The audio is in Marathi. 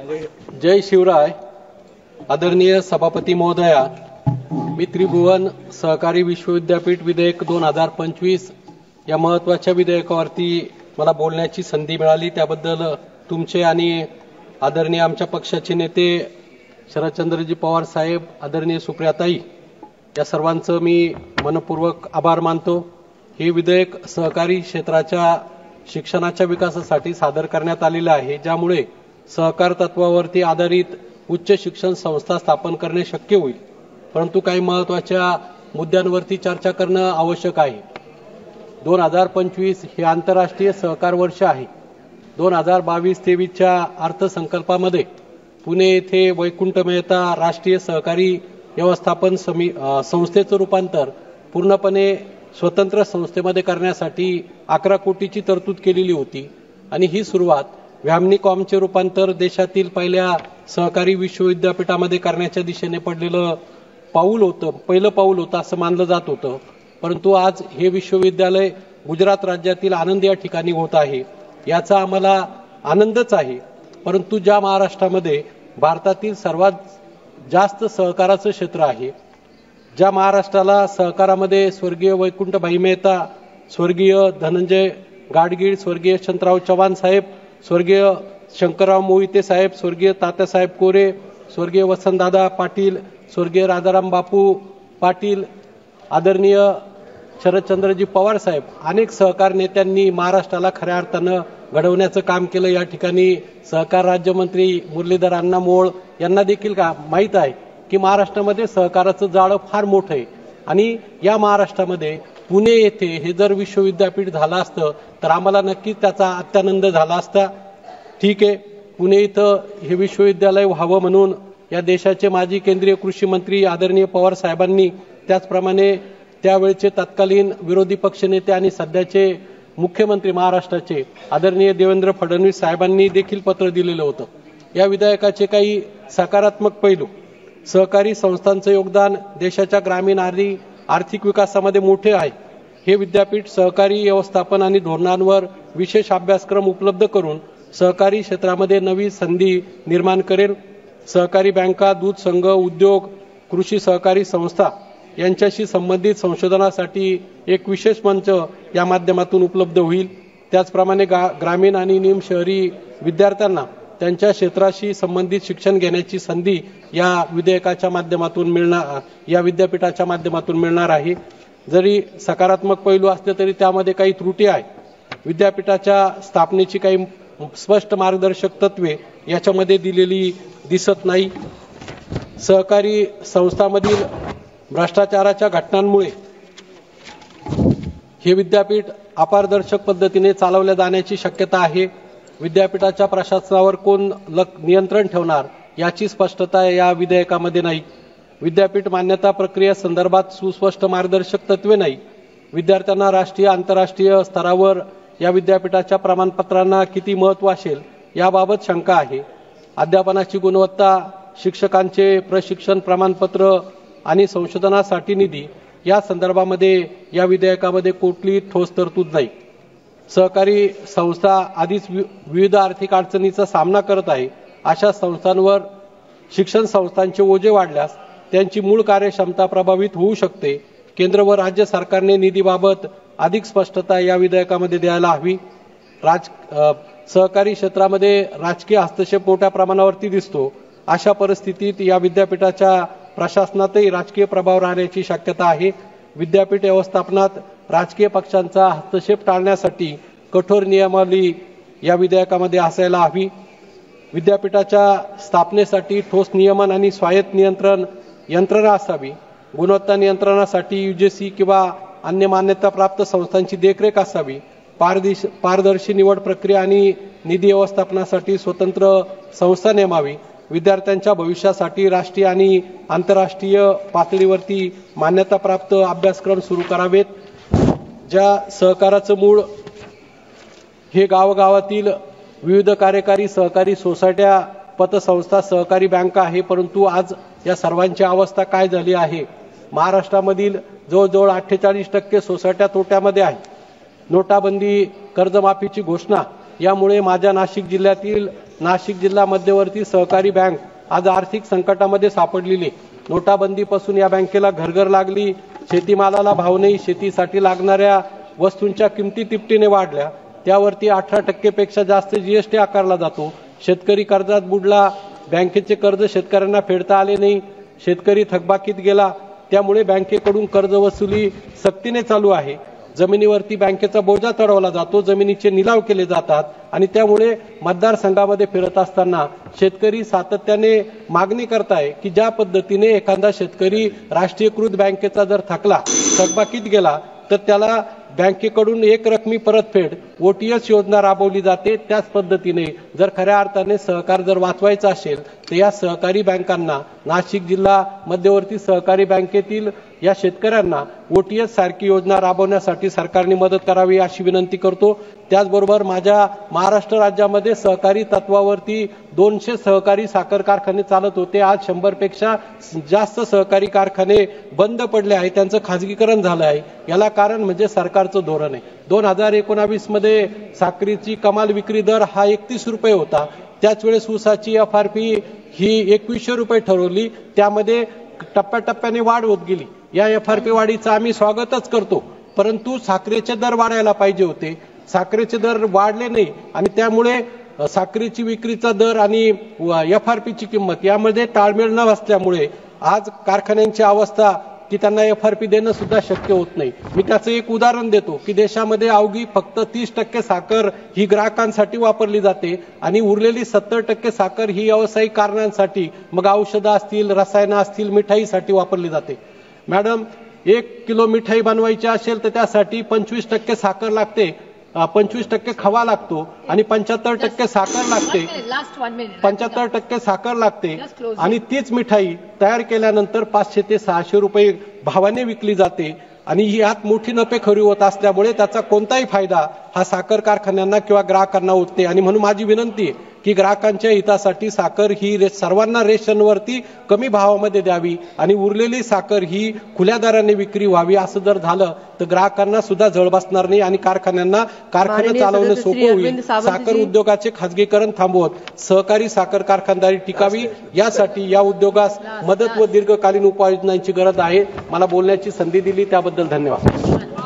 जय शिवराय. आदरणीय सभापती महोदया, मी त्रिभुवन सहकारी विश्वविद्यापीठ विधेयक 2025 या महत्त्वाच्या विधेयकावरती मला बोलण्याची संधी मिळाली, त्याबद्दल तुमचे आणि आदरणीय आमच्या पक्षाचे नेते शरदचंद्रजी पवार साहेब, आदरणीय सुप्रियाताई या सर्वांचं मी मनपूर्वक आभार मानतो. हे विधेयक सहकारी क्षेत्राच्या शिक्षणाच्या विकासासाठी सादर करण्यात आलेले आहे, ज्यामुळे सहकार तत्वावरती आधारित उच्च शिक्षण संस्था स्थापन करणे शक्य होईल. परंतु काही महत्त्वाच्या मुद्द्यांवरती चर्चा करणं आवश्यक आहे. 2025 हे आंतरराष्ट्रीय सहकार वर्ष आहे. 2022-23च्या अर्थसंकल्पामध्ये पुणे येथे वैकुंठ मेहता राष्ट्रीय सहकारी व्यवस्थापन संस्थेचं रूपांतर पूर्णपणे स्वतंत्र संस्थेमध्ये करण्यासाठी 11 कोटीची तरतूद केलेली होती आणि ही सुरुवात व्हॅमनिकॉमचे रूपांतर देशातील पहिल्या सहकारी विश्वविद्यापीठामध्ये करण्याच्या दिशेने पडलेलं पहिलं पाऊल होतं असं मानलं जात होतं. परंतु आज हे विश्वविद्यालय गुजरात राज्यातील आनंद या ठिकाणी होत आहे. याचा आम्हाला आनंदच आहे. परंतु ज्या महाराष्ट्रामध्ये भारतातील सर्वात जास्त सहकाराचं क्षेत्र आहे, ज्या महाराष्ट्राला सहकारामध्ये स्वर्गीय वैकुंठभाई मेहता, स्वर्गीय धनंजय गाडगीळ, स्वर्गीय यशवंतराव चव्हाण साहेब, स्वर्गीय शंकरराव मोहिते साहेब, स्वर्गीय तात्यासाहेब कोरे, स्वर्गीय वसंतदादा पाटील, स्वर्गीय राजाराम बापू पाटील, आदरणीय शरदचंद्रजी पवार साहेब, अनेक सहकार नेत्यांनी महाराष्ट्राला खऱ्या अर्थानं घडवण्याचं काम केलं. या ठिकाणी सहकार राज्यमंत्री मुरलीधर अण्णा मोहोळ यांना देखील माहीत आहे की महाराष्ट्रामध्ये सहकाराचं जाळं फार मोठं आहे आणि या महाराष्ट्रामध्ये पुणे येथे हे जर विश्वविद्यापीठ झालं असतं तर आम्हाला नक्कीच त्याचा अत्यानंद झाला असता. ठीक आहे, पुणे इथं हे विश्वविद्यालय व्हावं म्हणून या देशाचे माजी केंद्रीय कृषी मंत्री आदरणीय पवार साहेबांनी, त्याचप्रमाणे त्यावेळचे तत्कालीन विरोधी पक्षनेते आणि सध्याचे मुख्यमंत्री महाराष्ट्राचे आदरणीय देवेंद्र फडणवीस साहेबांनी देखील पत्र दिलेलं होतं. या विधेयकाचे काही सकारात्मक पैलू: सहकारी संस्थांचं योगदान देशाच्या ग्रामीण आर्थिक विकासामध्ये मोठे आहे. हे विद्यापीठ सहकारी व्यवस्थापन आणि धोरणांवर विशेष अभ्यासक्रम उपलब्ध करून सहकारी क्षेत्रामध्ये नवी संधी निर्माण करेल. सहकारी बँका, दूध संघ, उद्योग, कृषी सहकारी संस्था यांच्याशी संबंधित संशोधनासाठी एक विशेष मंच या माध्यमातून उपलब्ध होईल. त्याचप्रमाणे ग्रामीण आणि निम शहरी विद्यार्थ्यांना त्यांच्या क्षेत्राशी संबंधित शिक्षण घेण्याची संधी या विधेयकाच्या माध्यमातून या विद्यापीठाच्या माध्यमातून मिळणार आहे. जरी सकारात्मक पैलू असले तरी त्यामध्ये काही त्रुटी आहे. विद्यापीठाच्या स्थापनेची काही स्पष्ट मार्गदर्शक तत्वे याच्यामध्ये दिलेली दिसत नाही. सहकारी संस्थांमधील भ्रष्टाचाराच्या घटनांमुळे हे विद्यापीठ अपारदर्शक पद्धतीने चालवले जाण्याची शक्यता आहे. विद्यापीठाच्या प्रशासनावर कोण नियंत्रण ठेवणार याची स्पष्टता या विधेयकामध्ये नाही. विद्यापीठ मान्यता प्रक्रियेसंदर्भात सुस्पष्ट मार्गदर्शक तत्वे नाही. विद्यार्थ्यांना राष्ट्रीय आंतरराष्ट्रीय स्तरावर या विद्यापीठाच्या प्रमाणपत्रांना किती महत्त्व असेल याबाबत शंका आहे. अध्यापनाची गुणवत्ता, शिक्षकांचे प्रशिक्षण प्रमाणपत्र आणि संशोधनासाठी निधी या संदर्भामध्ये या विधेयकामध्ये कुठलीही ठोस तरतूद नाही. सहकारी संस्था आधीच विविध आर्थिक अडचणीचा सामना करत आहे. अशा संस्थांवर शिक्षण संस्थांचे ओझे वाढल्यास त्यांची मूळ कार्यक्षमता प्रभावित होऊ शकते. केंद्र व राज्य सरकारने निधीबाबत अधिक स्पष्टता या विधेयकामध्ये द्यायला हवी. सहकारी क्षेत्रामध्ये राजकीय हस्तक्षेप मोठ्या प्रमाणावरती दिसतो. अशा परिस्थितीत या विद्यापीठाच्या प्रशासनातही राजकीय प्रभाव राहण्याची शक्यता आहे. विद्यापीठ व्यवस्थापनात राजकीय पक्षांचा हस्तक्षेप टाळण्यासाठी कठोर नियमावली या विधेयकामध्ये असायला हवी. विद्यापीठाच्या स्थापनेसाठी ठोस नियमन आणि स्वायत्त नियंत्रण यंत्रणा असावी. गुणवत्ता नियंत्रणासाठी UGC किंवा अन्य मान्यताप्राप्त संस्थांची देखरेख असावी. पारदर्शी निवड प्रक्रिया आणि निधी व्यवस्थापनासाठी स्वतंत्र संस्था नेमावी. विद्यार्थ्यांच्या भविष्यासाठी राष्ट्रीय आणि आंतरराष्ट्रीय पातळीवरती मान्यताप्राप्त अभ्यासक्रम सुरू करावेत. ज्या सहकाराचं मूळ हे गावागावातील विविध कार्यकारी सहकारी सोसायट्या, पतसंस्था, सहकारी बँका आहे. परंतु आज या सर्वांची अवस्था काय झाली आहे? महाराष्ट्रामधील जवळजवळ 48% सोसायट्या तोट्यामध्ये आहे. नोटाबंदी, कर्जमाफीची घोषणा यामुळे माझ्या नाशिक जिल्हा मध्यवर्ती सहकारी बँक आज आर्थिक संकटामध्ये सापडलेली। नोटाबंदीपासून या बँकेला घरघर लागली। शेतीमालाला भाव नाही, शेतीसाठी लागणाऱ्या वस्तूंच्या किमती तिपटीने वाढल्या, त्यावरती 18% पेक्षा जास्त जीएसटी आकारला जातो। शेतकरी कर्जात बुडला, बँकेचे कर्ज शेतकऱ्यांना फेडता आले नाही, शेतकरी थकबाकीत गेला, त्यामुळे बँकेकडून कर्ज वसुली सक्तीने चालू आहे। जमिनीवरती बँकेचा बोजा चढवला जातो, जमिनीचे निलाव केले जातात आणि त्यामुळे मतदारसंघामध्ये फिरत असताना शेतकरी सातत्याने मागणी करताय की ज्या पद्धतीने एखादा शेतकरी राष्ट्रीयकृत बँकेचा जर थकबाकीत गेला तर त्याला बँकेकडून एक रकमी परतफेड ओटीएस योजना राबवली जाते। त्याच पद्धतीने जर खऱ्या अर्थाने सहकार जर वाचवायचा असेल तर या सहकारी बँकांना, नाशिक जिल्हा मध्यवर्ती सहकारी बँकेतील या शेतकऱ्यांना ओटीएस सारखी योजना राबवण्यासाठी सरकारने मदत करावी अशी विनंती करतो। त्याचबरोबर माझ्या महाराष्ट्र राज्यामध्ये सहकारी तत्वावरती 200 सहकारी साखर कारखाने चालत होते। आज 100 पेक्षा जास्त सहकारी कारखाने बंद पडले आहेत, त्यांचं खाजगीकरण झालं आहे। याला कारण म्हणजे सरकारचं धोरण आहे। 2019 मध्ये साखरेची कमाल विक्री दर हा 31 रुपये होता, त्याच वेळेस ऊसाची एफआरपी ही 2100 रुपये ठरवली, त्यामध्ये टप्प्याटप्प्याने वाढ होत गेली। या एफआरपी वाढीचं आम्ही स्वागतच करतो, परंतु साखरेचे दर वाढायला पाहिजे होते, साखरेचे दर वाढले नाही आणि त्यामुळे साखरेची विक्रीचा दर आणि एफआरपीची किंमत यामध्ये ताळमेळ न असल्यामुळे आज कारखान्यांची अवस्था की त्यांना एफआरपी देणं सुद्धा शक्य होत नाही। मी त्याचं एक उदाहरण देतो की देशामध्ये अवघी फक्त 30% साखर ही ग्राहकांसाठी वापरली जाते आणि उरलेली 70% साखर ही व्यावसायिक कारणांसाठी, मग औषधं असतील, रसायनं असतील, मिठाईसाठी वापरली जाते। मॅडम, 1 किलो मिठाई बनवायची असेल तर त्यासाठी 25% साखर लागते, 25% खवा लागतो आणि 75% साखर लागते, 75% साखर लागते आणि तीच मिठाई तयार केल्यानंतर 500 ते 600 रुपये भावाने विकली जाते आणि यात मोठी नफेखोरी होत असल्यामुळे त्याचा कोणताही फायदा हा साखर कारखान्यांना किंवा ग्राहकांना होत नाही। आणि म्हणून माझी विनंती आहे की ग्राहकांच्या हितासाठी साखर ही सर्वांना रेशनवरती कमी भावामध्ये द्यावी आणि उरलेली साखर ही खुल्या दराने विक्री व्हावी। असं जर झालं तर ग्राहकांना सुद्धा झळ बसणार नाही आणि कारखान्यांना कारखाने चालवणे सोपे होईल। साखर उद्योगाचे खाजगीकरण थांबवत सहकारी साखर कारखानदारी टिकावी, यासाठी या उद्योगास मदत व दीर्घकालीन उपाययोजनांची गरज आहे। मला बोलण्याची संधी दिली त्याबद्दल धन्यवाद।